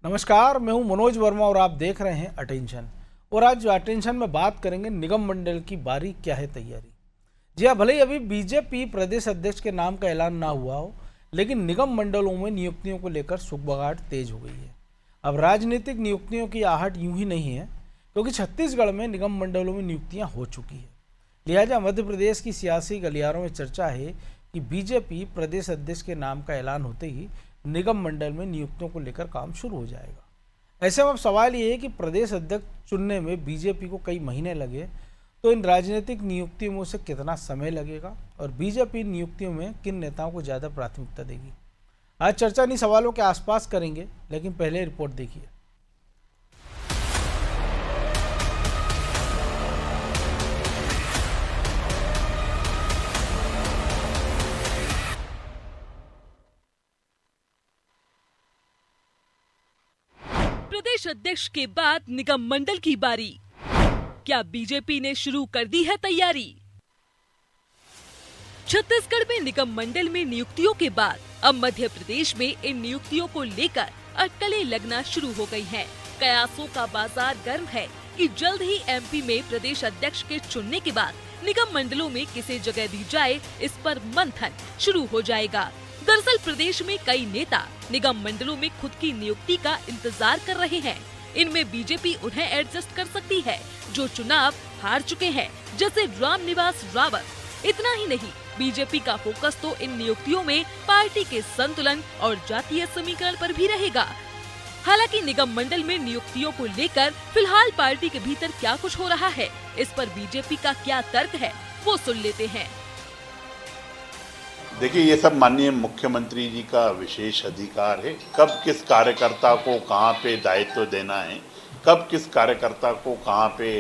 नमस्कार, मैं हूं मनोज वर्मा और आप देख रहे हैं अटेंशन। और आज जो अटेंशन में बात करेंगे, निगम मंडल की बारी क्या है तैयारी। जी हाँ, भले ही अभी बीजेपी प्रदेश अध्यक्ष के नाम का ऐलान ना हुआ हो, लेकिन निगम मंडलों में नियुक्तियों को लेकर सुगबुगाहट तेज हो गई है। अब राजनीतिक नियुक्तियों की आहट यूं ही नहीं है, क्योंकि छत्तीसगढ़ में निगम मंडलों में नियुक्तियां हो चुकी है। लिहाजा मध्य प्रदेश की सियासी गलियारों में चर्चा है कि बीजेपी प्रदेश अध्यक्ष के नाम का ऐलान होते ही निगम मंडल में नियुक्तियों को लेकर काम शुरू हो जाएगा। ऐसे में अब सवाल ये है कि प्रदेश अध्यक्ष चुनने में बीजेपी को कई महीने लगे, तो इन राजनीतिक नियुक्तियों में से कितना समय लगेगा और बीजेपी नियुक्तियों में किन नेताओं को ज़्यादा प्राथमिकता देगी। आज चर्चा इन्हीं सवालों के आसपास करेंगे, लेकिन पहले रिपोर्ट देखिए। प्रदेश अध्यक्ष के बाद निगम मंडल की बारी। क्या बीजेपी ने शुरू कर दी है तैयारी? छत्तीसगढ़ में निगम मंडल में नियुक्तियों के बाद अब मध्य प्रदेश में इन नियुक्तियों को लेकर अटकलें लगना शुरू हो गई हैं। कयासों का बाजार गर्म है कि जल्द ही एमपी में प्रदेश अध्यक्ष के चुनने के बाद निगम मंडलों में किसे जगह दी जाए, इस पर मंथन शुरू हो जाएगा। दरअसल प्रदेश में कई नेता निगम मंडलों में खुद की नियुक्ति का इंतजार कर रहे हैं। इनमें बीजेपी उन्हें एडजस्ट कर सकती है जो चुनाव हार चुके हैं, जैसे रामनिवास रावत। इतना ही नहीं, बीजेपी का फोकस तो इन नियुक्तियों में पार्टी के संतुलन और जातीय समीकरण पर भी रहेगा। हालांकि निगम मंडल में नियुक्तियों को लेकर फिलहाल पार्टी के भीतर क्या कुछ हो रहा है, इस पर बीजेपी का क्या तर्क है, वो सुन लेते हैं। देखिए, ये सब माननीय मुख्यमंत्री जी का विशेष अधिकार है। कब किस कार्यकर्ता को कहाँ पे दायित्व देना है, कब किस कार्यकर्ता को कहाँ पे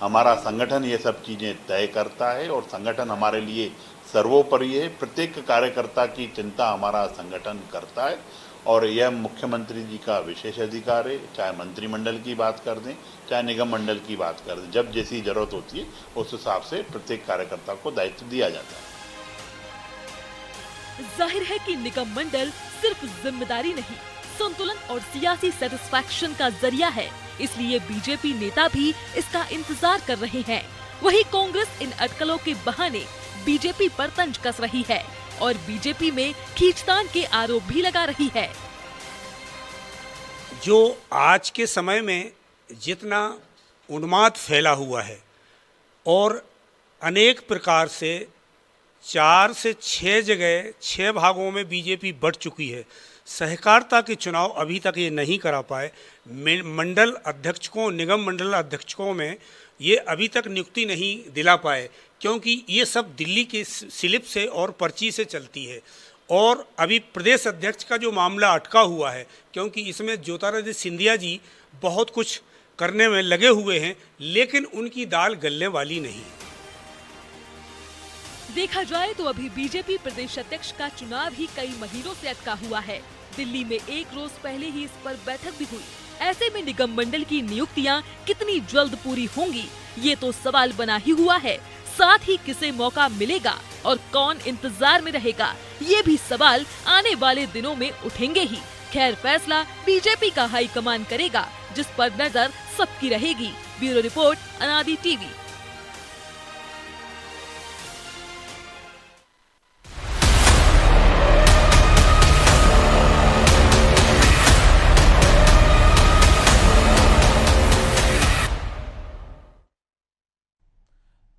हमारा संगठन ये सब चीज़ें तय करता है, और संगठन हमारे लिए सर्वोपरि है। प्रत्येक कार्यकर्ता की चिंता हमारा संगठन करता है और यह मुख्यमंत्री जी का विशेष अधिकार है। चाहे मंत्रिमंडल की बात कर दें, चाहे निगम मंडल की बात कर दें, जब जैसी जरूरत होती है उस हिसाब से प्रत्येक कार्यकर्ता को दायित्व दिया जाता है। जाहिर है कि निगम मंडल सिर्फ जिम्मेदारी नहीं, संतुलन और सियासी सेटिस्फैक्शन का जरिया है। इसलिए बीजेपी नेता भी इसका इंतजार कर रहे हैं। वहीं कांग्रेस इन अटकलों के बहाने बीजेपी पर तंज कस रही है और बीजेपी में खींचतान के आरोप भी लगा रही है। जो आज के समय में जितना उन्माद फैला हुआ है और अनेक प्रकार से 4 से 6 जगह 6 भागों में बीजेपी बढ़ चुकी है। सहकारिता के चुनाव अभी तक ये नहीं करा पाए। मंडल अध्यक्षों, निगम मंडल अध्यक्षों में ये अभी तक नियुक्ति नहीं दिला पाए, क्योंकि ये सब दिल्ली की स्लिप से और पर्ची से चलती है। और अभी प्रदेश अध्यक्ष का जो मामला अटका हुआ है, क्योंकि इसमें ज्योतिरादित्य सिंधिया जी बहुत कुछ करने में लगे हुए हैं, लेकिन उनकी दाल गलने वाली नहीं है। देखा जाए तो अभी बीजेपी प्रदेश अध्यक्ष का चुनाव ही कई महीनों से अटका हुआ है। दिल्ली में एक रोज पहले ही इस पर बैठक भी हुई। ऐसे में निगम मंडल की नियुक्तियां कितनी जल्द पूरी होंगी, ये तो सवाल बना ही हुआ है। साथ ही किसे मौका मिलेगा और कौन इंतजार में रहेगा, ये भी सवाल आने वाले दिनों में उठेंगे ही। खैर, फैसला बीजेपी का हाईकमान करेगा, जिस पर नजर सबकी रहेगी। ब्यूरो रिपोर्ट, अनादि टीवी।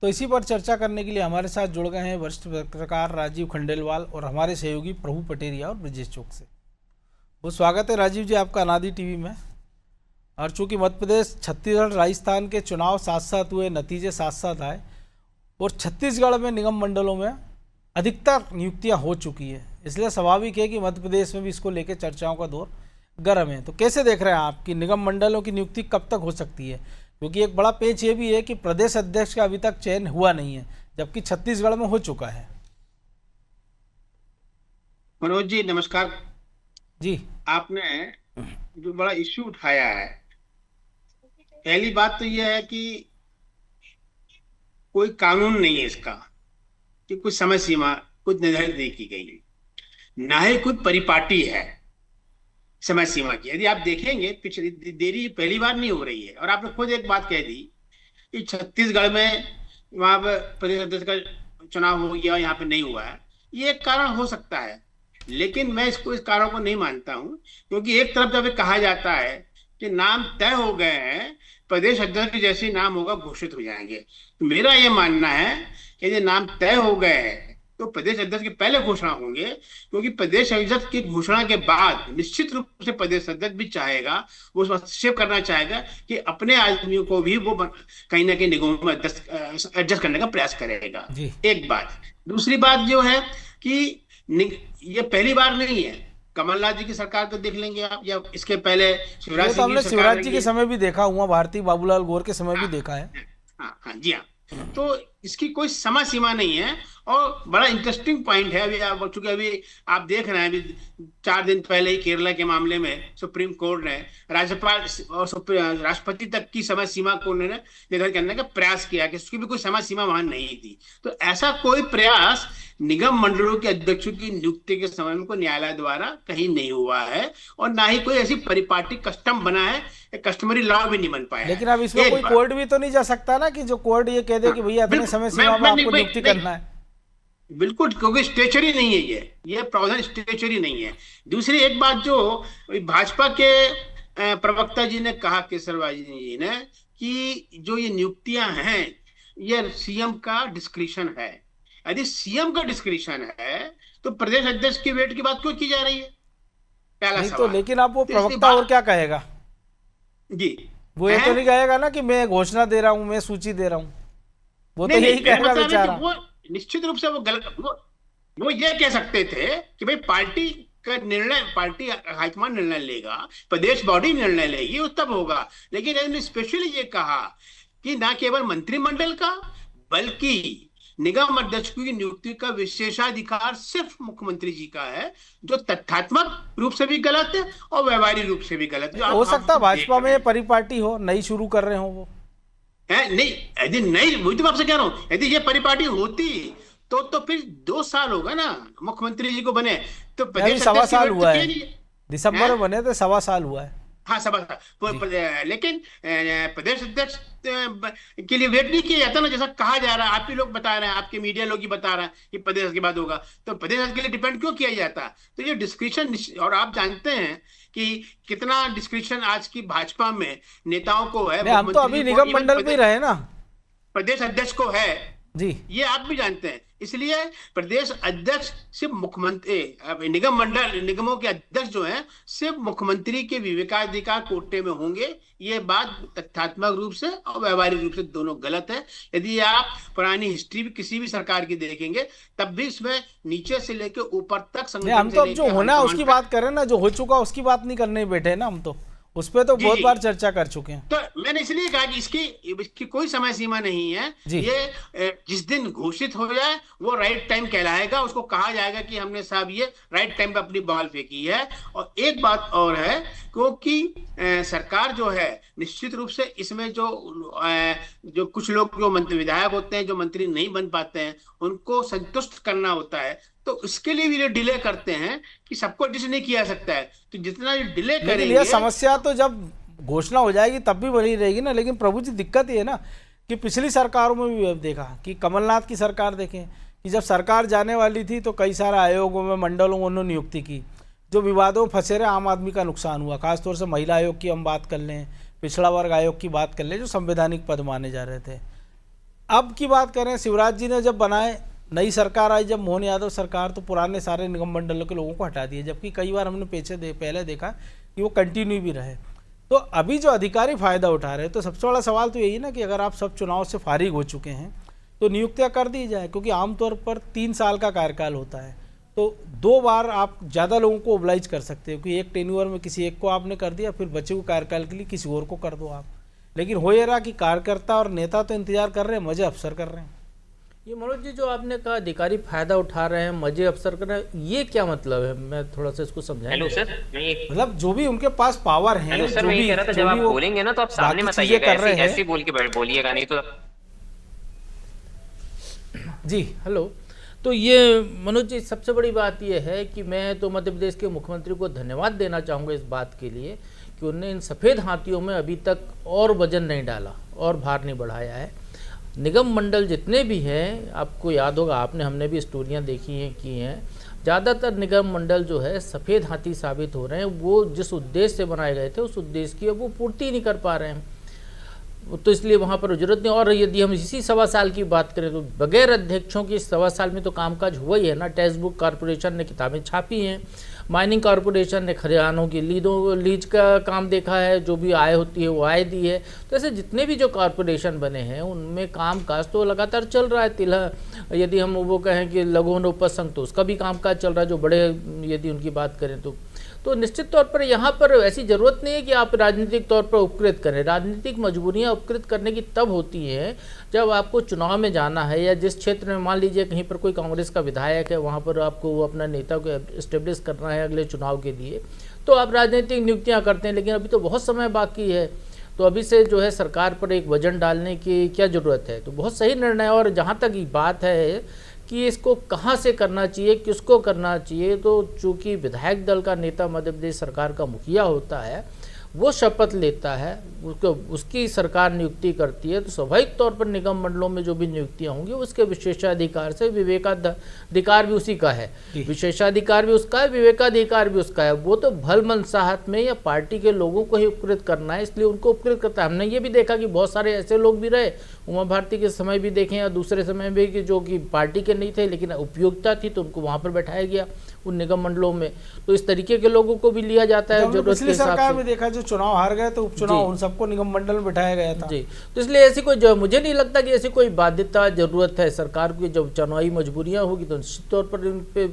तो इसी पर चर्चा करने के लिए हमारे साथ जुड़ गए हैं वरिष्ठ पत्रकार राजीव खंडेलवाल और हमारे सहयोगी प्रभु पटेरिया और ब्रजेश चौक से। बहुत स्वागत है राजीव जी आपका अनादि टीवी में। और चूंकि मध्य प्रदेश, छत्तीसगढ़, राजस्थान के चुनाव साथ साथ हुए, नतीजे साथ साथ आए और छत्तीसगढ़ में निगम मंडलों में अधिकतर नियुक्तियाँ हो चुकी है, इसलिए स्वाभाविक है कि मध्य प्रदेश में भी इसको लेकर चर्चाओं का दौर गर्म है। तो कैसे देख रहे हैं आप कि निगम मंडलों की नियुक्ति कब तक हो सकती है? क्योंकि एक बड़ा पेच ये भी है कि प्रदेश अध्यक्ष का अभी तक चयन हुआ नहीं है, जबकि छत्तीसगढ़ में हो चुका है। मनोज जी नमस्कार जी। आपने जो बड़ा इश्यू उठाया है, पहली बात तो यह है कि कोई कानून नहीं है इसका कि कुछ समय सीमा कुछ निर्धारित नहीं की गई है, ना ही कुछ परिपाटी है। समय सीमा की। यदि आप देखेंगे पिछली देरी पहली बार नहीं हो रही है, और आपने खुद एक बात कह दी कि छत्तीसगढ़ में वहां पर प्रदेश अध्यक्ष का चुनाव हो गया, यहाँ पे नहीं हुआ है। ये एक कारण हो सकता है, लेकिन मैं इस कारण को नहीं मानता हूं, क्योंकि एक तरफ जब कहा जाता है कि नाम तय हो गए हैं, प्रदेश अध्यक्ष के जैसे ही नाम होगा घोषित हो जाएंगे, तो मेरा ये मानना है कि यदि नाम तय हो गए हैं तो प्रदेश अध्यक्ष के पहले घोषणा होंगे, क्योंकि प्रदेश अध्यक्ष की घोषणा के बाद निश्चित रूप से प्रदेश अध्यक्ष भी चाहेगा, वो हस्तक्षेप करना चाहेगा कि अपने आदमियों को भी वो कहीं ना कहीं निगमों में एडजस्ट करने का प्रयास करेगा। एक बात। दूसरी बात जो है कि ये पहली बार नहीं है, कमलनाथ जी की सरकार को देख लेंगे आप, या इसके पहले शिवराज सिंह हमने शिवराज जी के समय भी देखा हुआ, भारती बाबूलाल गौर के समय भी देखा है। हाँ हाँ जी हाँ। तो इसकी कोई समय सीमा नहीं है। और बड़ा इंटरेस्टिंग पॉइंट है, अभी चूंकि अभी आप देख रहे हैं, अभी 4 दिन पहले ही केरला के मामले में सुप्रीम कोर्ट ने राज्यपाल और राष्ट्रपति तक की समय सीमा को निर्धारित करने का प्रयास किया कि उसकी भी कोई समय सीमा वहां नहीं थी। तो ऐसा कोई प्रयास निगम मंडलों के अध्यक्षों की नियुक्ति के समय में कोई न्यायालय द्वारा कहीं नहीं हुआ है, और ना ही कोई ऐसी परिपाटी कस्टम बना है, कस्टमरी लॉ भी नहीं बन पाया। लेकिन अब इसमें कोई कोर्ट भी तो नहीं जा सकता ना कि जो कोर्ट ये कह दे कि भैया इतने समय सीमा में आपको नियुक्ति करना है। बिल्कुल, क्योंकि स्टेचरी नहीं है, ये प्रावधान स्टेचरी नहीं है। दूसरी एक बात जो भाजपा के प्रवक्ता जी ने कहा, केसरवार जी ने, कि जो ये नियुक्तियां हैं ये सीएम का डिस्क्रिशन है। यदि सीएम का डिस्क्रिशन है तो प्रदेश अध्यक्ष की वेट की बात क्यों की जा रही है? पहला सवाल। तो लेकिन आप वो प्रवक्ता और क्या कहेगा जी, वो ये तो नहीं कहेगा ना कि मैं घोषणा दे रहा हूं, मैं सूची दे रहा हूं, वो तो यही कहेगा बेचारा। निश्चित रूप से वो गलत, वो ये कह सकते थे कि भाई पार्टी का निर्णय, पार्टी हाईकमान निर्णय लेगा, प्रदेश बॉडी निर्णय लेगी, वो तब होगा। लेकिन इन्होंने स्पेशली ये कहा कि ना केवल मंत्रिमंडल का बल्कि निगम अध्यक्षों की नियुक्ति का विशेषाधिकार सिर्फ मुख्यमंत्री जी का है, जो तथ्यात्मक रूप से भी गलत है और व्यवहारिक रूप से भी गलत है। हो सकता है भाजपा में परिपाटी हो, नई शुरू कर रहे हो वो है। नहीं, यदि नहीं, वही तो आपसे कह रहा हूं, यदि ये परिपाटी होती तो फिर 2 साल होगा ना मुख्यमंत्री जी को बने, तो प्रदेश 1.25 साल हुआ है, दिसंबर में बने थे, 1.25 साल हुआ है। हाँ, 1.25 साल। लेकिन प्रदेश अध्यक्ष के लिए वेट नहीं किया जाता ना, जैसा कहा जा रहा है, आप ही लोग बता रहे हैं, आपके मीडिया लोग ही बता रहे हैं कि प्रदेश के बाद होगा, तो प्रदेश के लिए डिपेंड क्यों किया जाता? तो ये डिस्क्रिप्शन, और आप जानते हैं कि कितना डिस्क्रिप्शन आज की भाजपा में नेताओं को है। हम तो अभी निगम मंडल में रहे ना, प्रदेश अध्यक्ष को है जी, ये आप भी जानते हैं। इसलिए प्रदेश अध्यक्ष सिर्फ मुख्यमंत्री, निगम मंडल, निगमों के अध्यक्ष जो हैं सिर्फ मुख्यमंत्री के विवेकाधिकार कोटे में होंगे। ये बात तथ्यात्मक रूप से और व्यवहारिक रूप से दोनों गलत है। यदि आप पुरानी हिस्ट्री भी किसी भी सरकार की देखेंगे, तब भी इसमें नीचे से लेकर ऊपर तक संगठन, हम तो अब जो होना उसकी बात करें ना, जो हो चुका उसकी बात नहीं करने बैठे ना, हम तो उस पर तो बहुत बार चर्चा कर चुके हैं। तो मैंने इसलिए कहा कि इसकी कोई समय सीमा नहीं है। ये जिस दिन घोषित हो जाए वो राइट टाइम कहलाएगा, उसको कहा जाएगा कि हमने साहब ये राइट टाइम पे अपनी बॉल फेंकी है। और एक बात और है, क्योंकि सरकार जो है निश्चित रूप से इसमें जो कुछ लोग जो मंत्री विधायक होते हैं, जो मंत्री नहीं बन पाते हैं, उनको संतुष्ट करना होता है, तो इसके लिए भी ये डिले करते हैं कि सबको एडजस्ट नहीं किया सकता है। तो जितना ये डिले करेंगे, ये समस्या तो जब घोषणा हो जाएगी तब भी बनी रहेगी ना। लेकिन प्रभु जी दिक्कत ये है ना कि पिछली सरकारों में भी देखा कि कमलनाथ की सरकार देखें कि जब सरकार जाने वाली थी तो कई सारे आयोगों में, मंडलों में उन्होंने नियुक्ति की, जो विवादों में फंसे रहे आम आदमी का नुकसान हुआ। खासतौर से महिला आयोग की हम बात कर लें, पिछड़ा वर्ग आयोग की बात कर लें, जो संवैधानिक पद माने जा रहे थे। अब की बात करें, शिवराज जी ने जब बनाए, नई सरकार आई जब मोहन यादव सरकार, तो पुराने सारे निगम मंडलों के लोगों को हटा दिए, जबकि कई बार हमने पहले देखा कि वो कंटिन्यू भी रहे। तो अभी जो अधिकारी फ़ायदा उठा रहे हैं, तो सबसे बड़ा सवाल तो यही ना कि अगर आप सब चुनाव से फारिग हो चुके हैं तो नियुक्तियां कर दी जाए, क्योंकि आमतौर पर 3 साल का कार्यकाल होता है, तो 2 बार आप ज़्यादा लोगों को ओबलाइज कर सकते हो कि एक टेन्यूअर में किसी एक को आपने कर दिया, फिर बचे हुए कार्यकाल के लिए किसी और को कर दो आप। लेकिन हो ये रहा कि कार्यकर्ता और नेता तो इंतजार कर रहे हैं, मजे अफसर कर रहे हैं। ये मनोज जी, जो आपने कहा अधिकारी फायदा उठा रहे हैं, मजे अफसर कर रहे हैं, ये क्या मतलब है? मैं थोड़ा सा इसको समझाएं। हेलो सर, मतलब जो भी उनके पास पावर है, हेलो सर, मैं ये कह रहा था, जब आप बोलेंगे ना तो आप सामने बताइएगा, ऐसे बोल के बोलिएगा, नहीं तो। जी हेलो। तो ये मनोज जी, सबसे बड़ी बात ये है कि मैं तो मध्य प्रदेश के मुख्यमंत्री को धन्यवाद देना चाहूँगा इस बात के लिए कि उन्होंने इन सफ़ेद हाथियों में अभी तक और वजन नहीं डाला और भार नहीं बढ़ाया है। निगम मंडल जितने भी हैं, आपको याद होगा, आपने हमने भी स्टोरियाँ देखी हैं, की हैं, ज़्यादातर निगम मंडल जो है सफ़ेद हाथी साबित हो रहे हैं। वो जिस उद्देश्य से बनाए गए थे उस उद्देश्य की अब वो पूर्ति नहीं कर पा रहे हैं, तो इसलिए वहाँ पर जरूरत नहीं। और यदि हम इसी 1.25 साल की बात करें तो बगैर अध्यक्षों की 1.25 साल में तो कामकाज हुआ ही है ना। टेक्स्ट बुक कॉरपोरेशन ने किताबें छापी हैं, माइनिंग कॉरपोरेशन ने खरियानों की लीज का काम देखा है, जो भी आय होती है वो आय दी है। तो ऐसे जितने भी जो कॉरपोरेशन बने हैं उनमें कामकाज तो लगातार चल रहा है। यदि हम वो कहें कि लघु वनोपज संघ, तो उसका भी कामकाज चल रहा है, जो बड़े यदि उनकी बात करें तो निश्चित तौर पर यहाँ पर ऐसी ज़रूरत नहीं है कि आप राजनीतिक तौर पर उपकृत करें। राजनीतिक मजबूरियाँ उपकृत करने की तब होती हैं जब आपको चुनाव में जाना है, या जिस क्षेत्र में मान लीजिए कहीं पर कोई कांग्रेस का विधायक है, वहाँ पर आपको वो अपना नेता को इस्टेब्लिश करना है अगले चुनाव के लिए, तो आप राजनीतिक नियुक्तियाँ करते हैं। लेकिन अभी तो बहुत समय बाकी है, तो अभी से जो है सरकार पर एक वजन डालने की क्या ज़रूरत है। तो बहुत सही निर्णय। और जहाँ तक ये बात है कि इसको कहाँ से करना चाहिए, किसको करना चाहिए, तो चूँकि विधायक दल का नेता मध्य प्रदेश सरकार का मुखिया होता है, वो शपथ लेता है, उसकी सरकार नियुक्ति करती है, तो स्वाभाविक तौर पर निगम मंडलों में जो भी नियुक्तियां होंगी उसके विशेषाधिकार से विवेकाधिकार भी उसी का है, विशेषाधिकार भी उसका है, विवेकाधिकार भी उसका है। वो तो भल मनसाहत में या पार्टी के लोगों को ही उपकृत करना है, इसलिए उनको उपकृत करता है। हमने ये भी देखा कि बहुत सारे ऐसे लोग भी रहे, उमा भारती के समय भी देखें या दूसरे समय भी, कि जो कि पार्टी के नहीं थे लेकिन उपयोगिता थी, तो उनको वहाँ पर बैठाया गया उन निगम मंडलों में। तो इस तरीके के लोगों को भी लिया जाता है जरूरत के हिसाब से। में देखा जो चुनाव हार गए तो उपचुनाव उन सबको निगम मंडल में बैठाया गया था जी। तो इसलिए ऐसी कोई, मुझे नहीं लगता कि ऐसी कोई बाध्यता जरूरत है सरकार की। जब चुनावी मजबूरियां होगी तो निश्चित तौर पर इन पे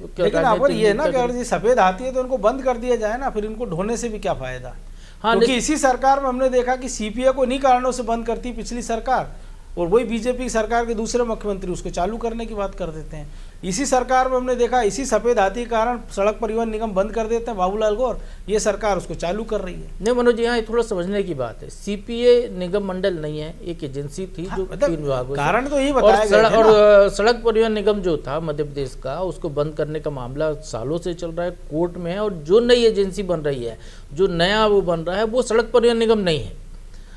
ये ना कि अगर सफेद हाथी है तो उनको बंद कर दिया जाए ना, फिर इनको ढोने से भी क्या फायदा। हाँ, क्योंकि इसी सरकार में हमने देखा कि सीपीए को इन्हीं कारणों से बंद करती पिछली सरकार, और वही बीजेपी सरकार के दूसरे मुख्यमंत्री उसको चालू करने की बात कर देते हैं। इसी सरकार में हमने देखा इसी सफेद हाथी के कारण सड़क परिवहन निगम बंद कर देते हैं बाबूलाल गौर, ये सरकार उसको चालू कर रही है। नहीं मनोज, यहाँ थोड़ा समझने की बात है, सीपीए निगम मंडल नहीं है, एक एजेंसी थी जो 3 विभागों, कारण तो यही बताया गया है। और सड़क परिवहन निगम जो था मध्य प्रदेश का, उसको बंद करने का मामला सालों से चल रहा है, कोर्ट में है। और जो नई एजेंसी बन रही है, जो नया वो बन रहा है, वो सड़क परिवहन निगम नहीं है,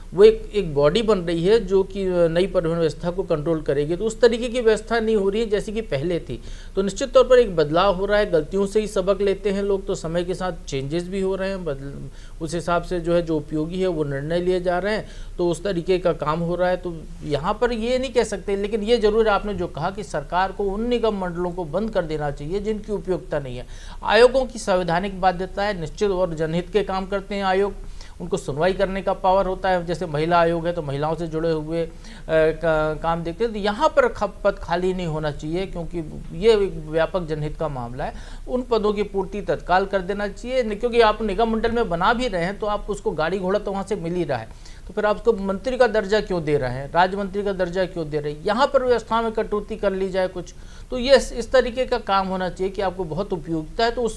वो एक बॉडी बन रही है जो कि नई परिवहन व्यवस्था को कंट्रोल करेगी। तो उस तरीके की व्यवस्था नहीं हो रही है जैसी कि पहले थी। तो निश्चित तौर पर एक बदलाव हो रहा है, गलतियों से ही सबक लेते हैं लोग, तो समय के साथ चेंजेस भी हो रहे हैं, उस हिसाब से जो है जो उपयोगी है वो निर्णय लिए जा रहे हैं, तो उस तरीके का काम हो रहा है। तो यहाँ पर ये नहीं कह सकते, लेकिन ये जरूर आपने जो कहा कि सरकार को उन निगम मंडलों को बंद कर देना चाहिए जिनकी उपयोगिता नहीं है। आयोगों की संवैधानिक बाध्यता है निश्चित, और जनहित के काम करते हैं आयोग, उनको सुनवाई करने का पावर होता है। जैसे महिला आयोग है तो महिलाओं से जुड़े हुए काम देखते हैं, तो यहाँ पर पद खाली नहीं होना चाहिए, क्योंकि ये एक व्यापक जनहित का मामला है। उन पदों की पूर्ति तत्काल कर देना चाहिए, क्योंकि आप निगम मंडल में बना भी रहे हैं तो आप उसको गाड़ी घोड़ा तो वहाँ से मिल ही रहा है, तो फिर आप उसको मंत्री का दर्जा क्यों दे रहे हैं, राज्य मंत्री का दर्जा क्यों दे रहे हैं। यहाँ पर व्यवस्था में कटौती कर ली जाए कुछ, तो ये इस तरीके का काम होना चाहिए कि आपको बहुत उपयोगिता है तो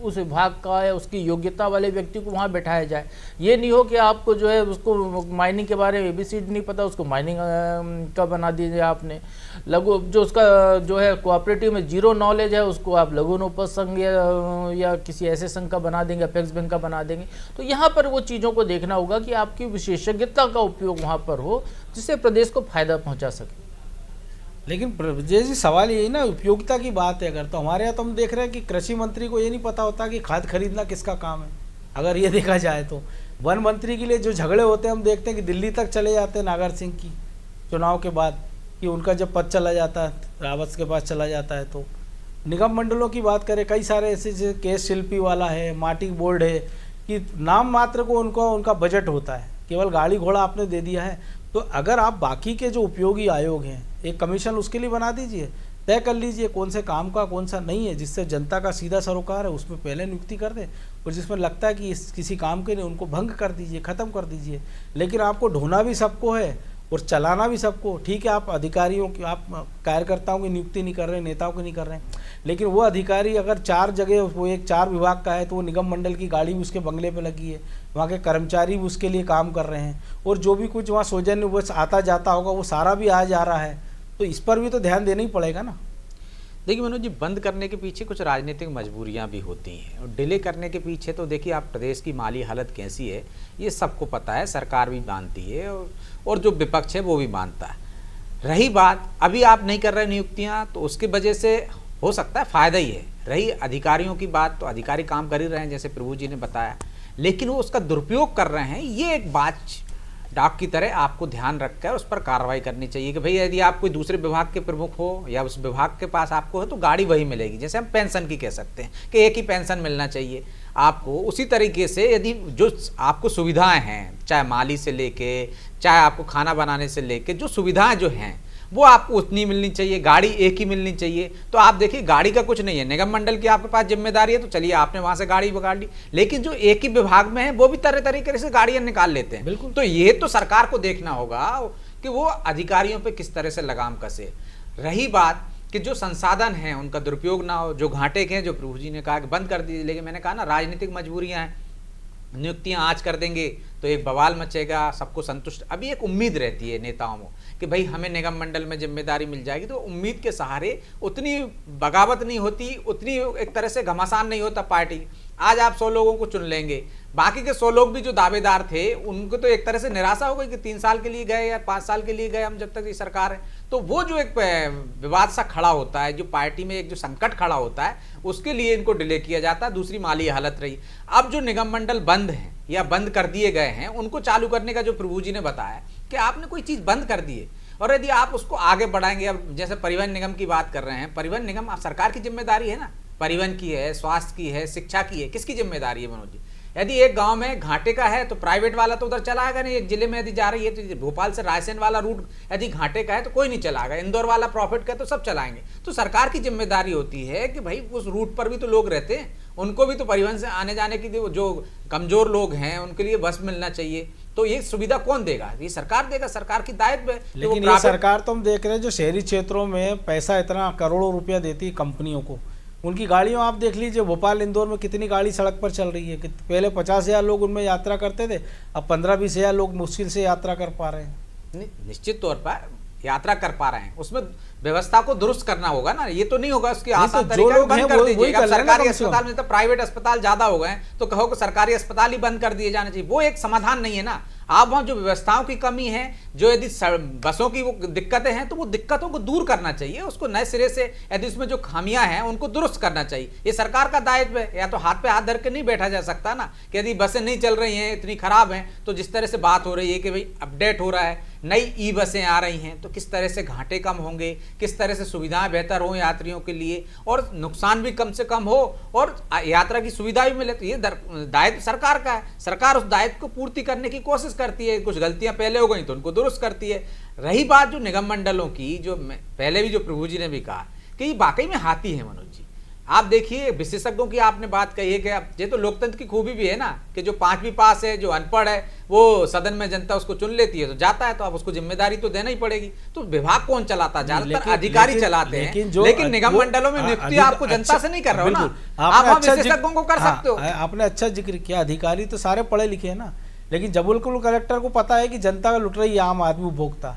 उस विभाग का या उसकी योग्यता वाले व्यक्ति को वहाँ बैठाया जाए। ये नहीं हो कि आपको जो है उसको माइनिंग के बारे में एबीसीडी नहीं पता, उसको माइनिंग का बना दीजिए आपने। लघु जो उसका जो है कोऑपरेटिव में 0 नॉलेज है, उसको आप लघु वनोपज संघ या किसी ऐसे संघ का बना देंगे, अपेक्स बैंक का बना देंगे। तो यहाँ पर वो चीज़ों को देखना होगा कि आपकी विशेषज्ञता का उपयोग वहाँ पर हो, जिससे प्रदेश को फायदा पहुँचा सके। लेकिन विजय जी, सवाल यही ना, उपयोगिता की बात है अगर, तो हमारे यहाँ तो हम देख रहे हैं कि कृषि मंत्री को ये नहीं पता होता कि खाद खरीदना किसका काम है। अगर ये देखा जाए तो वन मंत्री के लिए जो झगड़े होते हैं हम देखते हैं कि दिल्ली तक चले जाते हैं नागर सिंह की चुनाव के बाद, कि उनका जब पद चला जाता है रावत के पास चला जाता है। तो निगम मंडलों की बात करें, कई सारे ऐसे केस शिल्पी वाला है, माटी बोर्ड है, कि नाम मात्र को उनका बजट होता है, केवल गाड़ी घोड़ा आपने दे दिया है। तो अगर आप बाकी के जो उपयोगी आयोग हैं, एक कमीशन उसके लिए बना दीजिए, तय कर लीजिए कौन से काम का कौन सा नहीं है, जिससे जनता का सीधा सरोकार है उसमें पहले नियुक्ति कर दें, और जिसमें लगता है कि किसी काम के लिए उनको भंग कर दीजिए, ख़त्म कर दीजिए। लेकिन आपको ढोना भी सबको है और चलाना भी सबको। ठीक है, आप अधिकारियों की, आप कार्यकर्ताओं की नियुक्ति नहीं कर रहे, नेताओं की नहीं कर रहे हैं, लेकिन वो अधिकारी अगर 4 जगह, वो 4 विभाग का है, तो वो निगम मंडल की गाड़ी भी उसके बंगले पे लगी है, वहाँ के कर्मचारी भी उसके लिए काम कर रहे हैं, और जो भी कुछ वहाँ सौजन्य वो आता जाता होगा वो सारा भी आ जा रहा है। तो इस पर भी तो ध्यान देना ही पड़ेगा ना। देखिए मनोज जी, बंद करने के पीछे कुछ राजनीतिक मजबूरियां भी होती हैं और डिले करने के पीछे तो देखिए आप प्रदेश की माली हालत कैसी है ये सबको पता है, सरकार भी मानती है और जो विपक्ष है वो भी मानता है। रही बात अभी आप नहीं कर रहे नियुक्तियां तो उसकी वजह से हो सकता है फ़ायदा ही है। रही अधिकारियों की बात तो अधिकारी काम कर ही रहे हैं जैसे प्रभु जी ने बताया, लेकिन वो उसका दुरुपयोग कर रहे हैं। ये एक बात डाक की तरह आपको ध्यान रखकर उस पर कार्रवाई करनी चाहिए कि भाई यदि आप कोई दूसरे विभाग के प्रमुख हो या उस विभाग के पास आपको है तो गाड़ी वही मिलेगी। जैसे हम पेंशन की कह सकते हैं कि एक ही पेंशन मिलना चाहिए आपको, उसी तरीके से यदि जो आपको सुविधाएं हैं, चाहे माली से लेके चाहे आपको खाना बनाने से लेके जो सुविधाएं जो हैं वो आपको उतनी मिलनी चाहिए, गाड़ी एक ही मिलनी चाहिए। तो आप देखिए गाड़ी का कुछ नहीं है, निगम मंडल की आपके पास जिम्मेदारी है तो चलिए आपने वहां से गाड़ी बगाड़ ली, लेकिन जो एक ही विभाग में है वो भी तरह तरीके से गाड़ियां निकाल लेते हैं। बिल्कुल, तो ये तो सरकार को देखना होगा कि वो अधिकारियों पे किस तरह से लगाम कसे। रही बात कि जो संसाधन हैं उनका दुरुपयोग ना हो, जो घाटे के हैं, जो प्रभु जी ने कहा कि बंद कर दीजिए, लेकिन मैंने कहा ना राजनीतिक मजबूरियां हैं, नियुक्तियां आज कर देंगे तो एक बवाल मचेगा, सबको संतुष्ट। अभी एक उम्मीद रहती है नेताओं को कि भाई हमें निगम मंडल में जिम्मेदारी मिल जाएगी, तो उम्मीद के सहारे उतनी बगावत नहीं होती, उतनी एक तरह से घमासान नहीं होता पार्टी। आज आप 100 लोगों को चुन लेंगे, बाकी के 100 लोग भी जो दावेदार थे उनको तो एक तरह से निराशा हो गई कि 3 साल के लिए गए या 5 साल के लिए गए हम, जब तक ये सरकार है। तो वो जो एक विवाद सा खड़ा होता है, जो पार्टी में एक जो संकट खड़ा होता है, उसके लिए इनको डिले किया जाता है। दूसरी माली हालत रही, अब जो निगम मंडल बंद हैं या बंद कर दिए गए हैं उनको चालू करने का जो प्रभु जी ने बताया कि आपने कोई चीज़ बंद कर दी है और यदि आप उसको आगे बढ़ाएंगे, अब जैसे परिवहन निगम की बात कर रहे हैं, परिवहन निगम आप सरकार की जिम्मेदारी है ना, परिवहन की है, स्वास्थ्य की है, शिक्षा की है, किसकी जिम्मेदारी है मनोज जी? यदि एक गांव में घाटे का है तो प्राइवेट वाला तो उधर चलाएगा नहीं। एक जिले में यदि जा रही है तो भोपाल से रायसेन वाला रूट यदि घाटे का है तो कोई नहीं चलाएगा, इंदौर वाला प्रॉफिट का है तो सब चलाएंगे। तो सरकार की जिम्मेदारी होती है कि भाई उस रूट पर भी तो लोग रहते हैं, उनको भी तो परिवहन से आने जाने की जो कमजोर लोग हैं उनके लिए बस मिलना चाहिए। तो ये सुविधा कौन देगा? ये सरकार देगा, सरकार की दायित्व है। लेकिन ये सरकार तो हम देख रहे हैं जो शहरी क्षेत्रों में पैसा इतना करोड़ों रुपया देती है कंपनियों को, उनकी गाड़ियों आप देख लीजिए, भोपाल इंदौर में कितनी गाड़ी सड़क पर चल रही है कि पहले 50,000 लोग उनमें यात्रा करते थे, अब 15-20,000 लोग मुश्किल से यात्रा कर पा रहे हैं। निश्चित तौर पर यात्रा कर पा रहे हैं, उसमें व्यवस्था को दुरुस्त करना होगा ना। ये तो नहीं होगा उसकी आसान तरीका बंद कर दीजिएगा। सरकारी अस्पताल में तो प्राइवेट अस्पताल ज्यादा हो गए तो कहो कि सरकारी अस्पताल ही बंद कर दिए जाने चाहिए, वो एक समाधान नहीं है ना। आप वहाँ जो व्यवस्थाओं की कमी है, जो यदि बसों की वो दिक्कतें हैं तो वो दिक्कतों को दूर करना चाहिए, उसको नए सिरे से यदि उसमें जो खामियां हैं उनको दुरुस्त करना चाहिए। ये सरकार का दायित्व है। या तो हाथ पे हाथ धर के नहीं बैठा जा सकता ना कि यदि बसें नहीं चल रही हैं, इतनी खराब हैं, तो जिस तरह से बात हो रही है कि भाई अपडेट हो रहा है, नई ई बसें आ रही हैं, तो किस तरह से घाटे कम होंगे, किस तरह से सुविधाएं बेहतर हो यात्रियों के लिए और नुकसान भी कम से कम हो और यात्रा की सुविधा भी मिले। तो ये दायित्व सरकार का है, सरकार उस दायित्व को पूर्ति करने की कोशिश करती है। कुछ गलतियां पहले हो गई तो उनको दुरुस्त करती है। रही बात जो निगम मंडलों की, जो पहले भी जो प्रभु जी ने भी कहा कि ये वाकई में हाथी है मनोज जी। आप देखिए विशेषज्ञों की आपने बात कही है कि अब ये तो लोकतंत्र की खूबी भी है ना कि जो 5वीं पास है, जो अनपढ़ है, वो सदन में जनता उसको चुन लेती है तो जाता है, तो अब उसको जिम्मेदारी तो देना ही पड़ेगी। तो विभाग कौन चलाता है? ज्यादातर अधिकारी चलाते हैं, लेकिन निगम मंडलों में नियुक्ति आपको जनता से नहीं कर रहे हो ना, आप विशेषज्ञों को कर सकते हो। आपने अच्छा जिक्र किया, अधिकारी तो सारे पढ़े लिखे हैं ना, लेकिन जबलपुर कलेक्टर को पता है कि जनता लुट रही है, आम आदमी उपभोक्ता,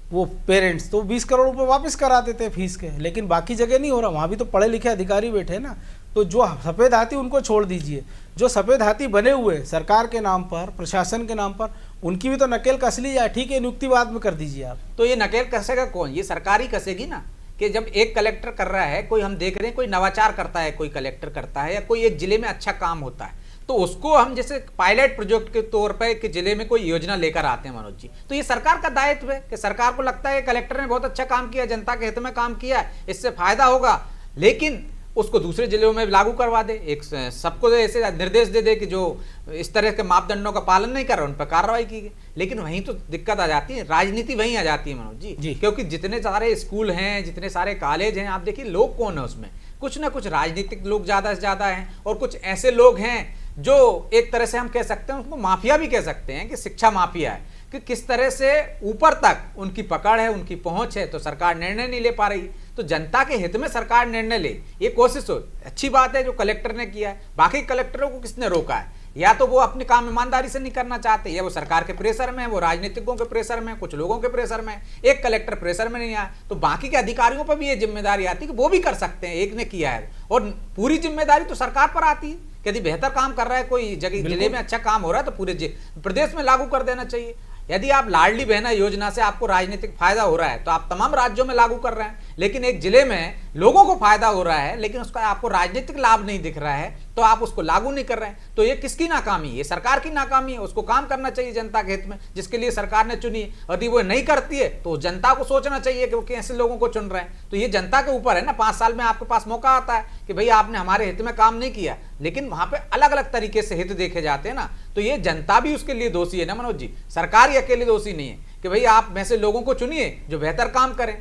वो पेरेंट्स तो 20 करोड़ रुपए वापस करा देते हैं फीस के, लेकिन बाकी जगह नहीं हो रहा। वहाँ भी तो पढ़े लिखे अधिकारी बैठे हैं ना। तो जो सफ़ेद हाथी उनको छोड़ दीजिए, जो सफ़ेद हाथी बने हुए सरकार के नाम पर, प्रशासन के नाम पर, उनकी भी तो नकेल कस ली जाए। ठीक है, नियुक्ति बाद में कर दीजिए आप। तो ये नकेल कसेगा कौन? ये सरकार ही कसेगी ना कि जब एक कलेक्टर कर रहा है, कोई हम देख रहे हैं कोई नवाचार करता है, कोई कलेक्टर करता है, या कोई एक जिले में अच्छा काम होता है तो उसको हम जैसे पायलट प्रोजेक्ट के तौर पर कि जिले में कोई योजना लेकर आते हैं मनोज जी, तो ये सरकार का दायित्व है कि सरकार को लगता है कलेक्टर ने बहुत अच्छा काम किया, जनता के हित में काम किया, इससे फायदा होगा, लेकिन उसको दूसरे जिलों में लागू करवा दे। एक सबको ऐसे निर्देश दे दे कि जो इस तरह के मापदंडों का पालन नहीं कर रहे उन पर कार्रवाई की। लेकिन वहीं तो दिक्कत आ जाती है, राजनीति वहीं आ जाती है मनोज जी, क्योंकि जितने सारे स्कूल हैं, जितने सारे कॉलेज हैं, आप देखिए लोग कौन है उसमें, कुछ ना कुछ राजनीतिक लोग ज़्यादा से ज़्यादा हैं और कुछ ऐसे लोग हैं जो एक तरह से हम कह सकते हैं, उसको माफिया भी कह सकते हैं कि शिक्षा माफिया है, कि किस तरह से ऊपर तक उनकी पकड़ है, उनकी पहुंच है, तो सरकार निर्णय नहीं ले पा रही। तो जनता के हित में सरकार निर्णय ले, ये कोशिश हो, अच्छी बात है जो कलेक्टर ने किया है। बाकी कलेक्टरों को किसने रोका है? या तो वो अपने काम ईमानदारी से नहीं करना चाहते, या वो सरकार के प्रेशर में, वो राजनीतिकों के प्रेशर में, कुछ लोगों के प्रेशर में, एक कलेक्टर प्रेशर में नहीं आया तो बाकी के अधिकारियों पर भी ये जिम्मेदारी आती है कि वो भी कर सकते हैं, एक ने किया है। और पूरी जिम्मेदारी तो सरकार पर आती है, यदि बेहतर काम कर रहा है कोई जगह जिले में अच्छा काम हो रहा है तो पूरे प्रदेश में लागू कर देना चाहिए। यदि आप लाडली बहना योजना से आपको राजनीतिक फायदा हो रहा है तो आप तमाम राज्यों में लागू कर रहे हैं, लेकिन एक जिले में लोगों को फायदा हो रहा है लेकिन उसका आपको राजनीतिक लाभ नहीं दिख रहा है तो आप उसको लागू नहीं कर रहे हैं। तो ये किसकी नाकामी है? ये सरकार की नाकामी है। उसको काम करना चाहिए जनता के हित में, जिसके लिए सरकार ने चुनी है। यदि वो नहीं करती है तो जनता को सोचना चाहिए कि वो कैसे लोगों को चुन रहे हैं। तो ये जनता के ऊपर है ना। 5 साल में आपके पास मौका आता है कि भाई आपने हमारे हित में काम नहीं किया, लेकिन वहां पे अलग अलग तरीके से हित देखे जाते हैं ना। तो ये जनता भी उसके लिए दोषी है ना मनोज जी, सरकार ही अकेले दोषी नहीं है कि भाई आप में से लोगों को चुनिए जो बेहतर काम करें।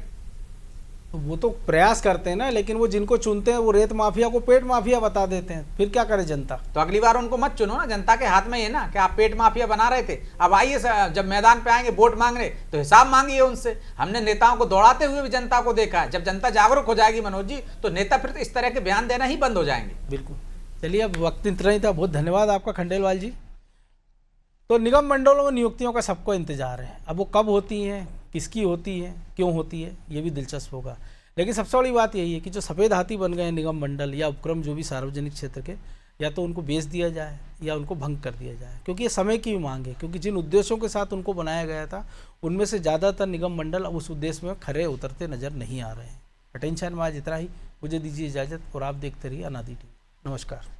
वो तो प्रयास करते हैं ना, लेकिन वो जिनको चुनते हैं वो रेत माफिया को पेट माफिया बता देते हैं, फिर क्या करे जनता? तो अगली बार उनको मत चुनो ना, जनता के हाथ में ये ना कि आप पेट माफिया बना रहे थे। अब आइए जब मैदान पे आएंगे वोट मांगने तो हिसाब मांगिए उनसे। हमने नेताओं को दौड़ाते हुए भी जनता को देखा है। जब जनता जागरूक हो जाएगी मनोज जी तो नेता फिर इस तरह के बयान देना ही बंद हो जाएंगे। बिल्कुल। चलिए, अब वक्त इतना ही था। बहुत धन्यवाद आपका खंडेलवाल जी। तो निगम मंडलों में नियुक्तियों का सबको इंतजार है। अब वो कब होती हैं, किसकी होती है, क्यों होती है, ये भी दिलचस्प होगा। लेकिन सबसे बड़ी बात यही है कि जो सफ़ेद हाथी बन गए हैं निगम मंडल या उपक्रम जो भी सार्वजनिक क्षेत्र के, या तो उनको बेच दिया जाए या उनको भंग कर दिया जाए, क्योंकि ये समय की मांग है। क्योंकि जिन उद्देश्यों के साथ उनको बनाया गया था उनमें से ज़्यादातर निगम मंडल अब उस उद्देश्य में खरे उतरते नज़र नहीं आ रहे हैं। अटेंशन में आज इतना ही। मुझे दीजिए इजाज़त और आप देखते रहिए अनादि टीवी। नमस्कार।